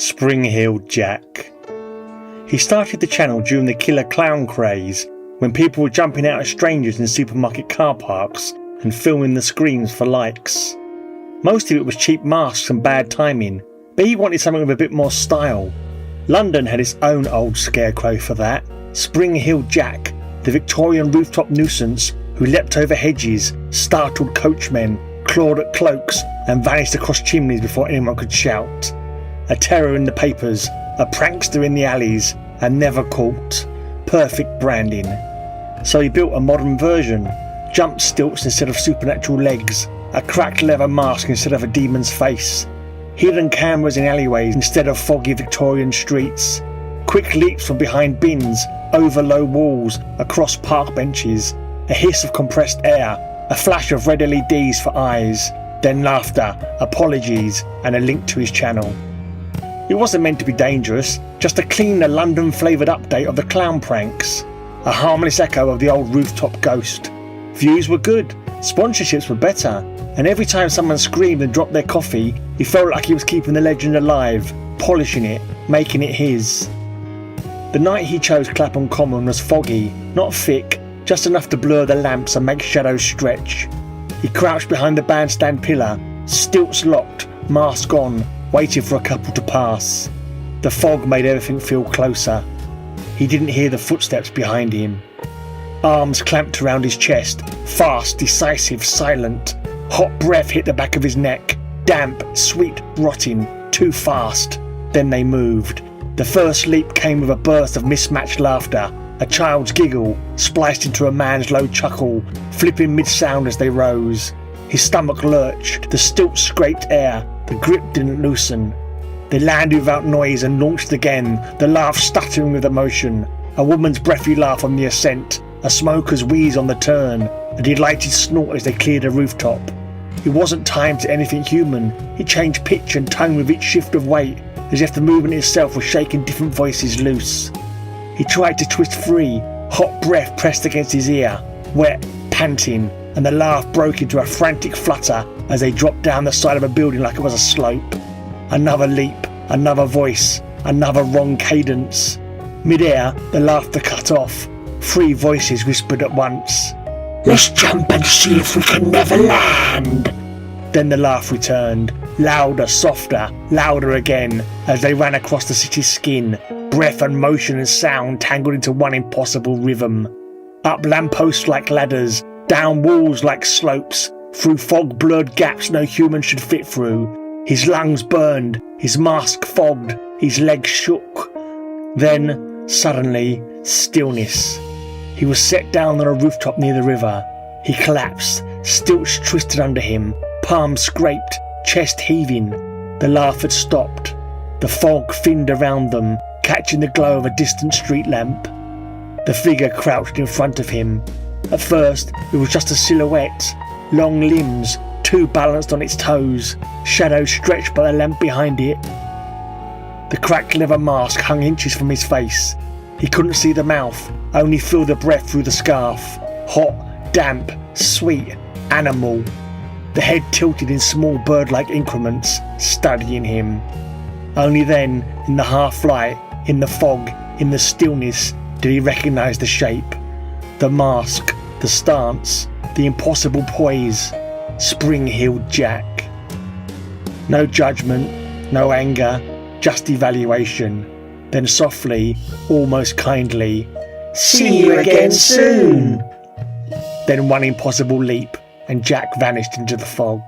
Spring-heeled Jack. He started the channel during the killer clown craze, when people were jumping out at strangers in supermarket car parks and filming the screens for likes. Most of it was cheap masks and bad timing, but he wanted something with a bit more style. London had its own old scarecrow for that, Spring-heeled Jack, the Victorian rooftop nuisance who leapt over hedges, startled coachmen, clawed at cloaks and vanished across chimneys before anyone could shout. A terror in the papers, a prankster in the alleys, and never caught. Perfect branding. So he built a modern version. Jump stilts instead of supernatural legs, a cracked leather mask instead of a demon's face, hidden cameras in alleyways instead of foggy Victorian streets, quick leaps from behind bins, over low walls, across park benches, a hiss of compressed air, a flash of red LEDs for eyes, then laughter, apologies, and a link to his channel. It wasn't meant to be dangerous, just a cleaner London-flavoured update of the clown pranks. A harmless echo of the old rooftop ghost. Views were good, sponsorships were better, and every time someone screamed and dropped their coffee, he felt like he was keeping the legend alive, polishing it, making it his. The night he chose Clapham Common was foggy, not thick, just enough to blur the lamps and make shadows stretch. He crouched behind the bandstand pillar, stilts locked, mask on, waited for a couple to pass. The fog made everything feel closer. He didn't hear the footsteps behind him. Arms clamped around his chest, fast, decisive, silent. Hot breath hit the back of his neck, damp, sweet, rotting, too fast. Then they moved. The first leap came with a burst of mismatched laughter, a child's giggle, spliced into a man's low chuckle, flipping mid-sound as they rose. His stomach lurched, the stilts scraped air, the grip didn't loosen. They landed without noise and launched again, the laugh stuttering with emotion. A woman's breathy laugh on the ascent, a smoker's wheeze on the turn, a delighted snort as they cleared a rooftop. It wasn't timed to anything human, it changed pitch and tone with each shift of weight, as if the movement itself was shaking different voices loose. He tried to twist free, hot breath pressed against his ear, wet, panting, and the laugh broke into a frantic flutter as they dropped down the side of a building like it was a slope. Another leap, another voice, another wrong cadence. Mid-air, the laughter cut off. 3 voices whispered at once. "Let's jump and see if we can never land." Then the laugh returned, louder, softer, louder again, as they ran across the city's skin, breath and motion and sound tangled into one impossible rhythm. Up lampposts like ladders, down walls like slopes, through fog-blurred gaps no human should fit through. His lungs burned, his mask fogged, his legs shook. Then, suddenly, stillness. He was set down on a rooftop near the river. He collapsed, stilts twisted under him, palms scraped, chest heaving. The laugh had stopped. The fog thinned around them, catching the glow of a distant street lamp. The figure crouched in front of him. At first, it was just a silhouette, long limbs, too balanced on its toes, shadows stretched by the lamp behind it. The cracked leather mask hung inches from his face. He couldn't see the mouth, only feel the breath through the scarf. Hot, damp, sweet, animal. The head tilted in small bird-like increments, studying him. Only then, in the half-light, in the fog, in the stillness, did he recognise the shape. The mask, the stance, the impossible poise. Spring-heeled Jack. No judgment, no anger, just evaluation. Then softly, almost kindly, "See you again soon." Then one impossible leap, and Jack vanished into the fog.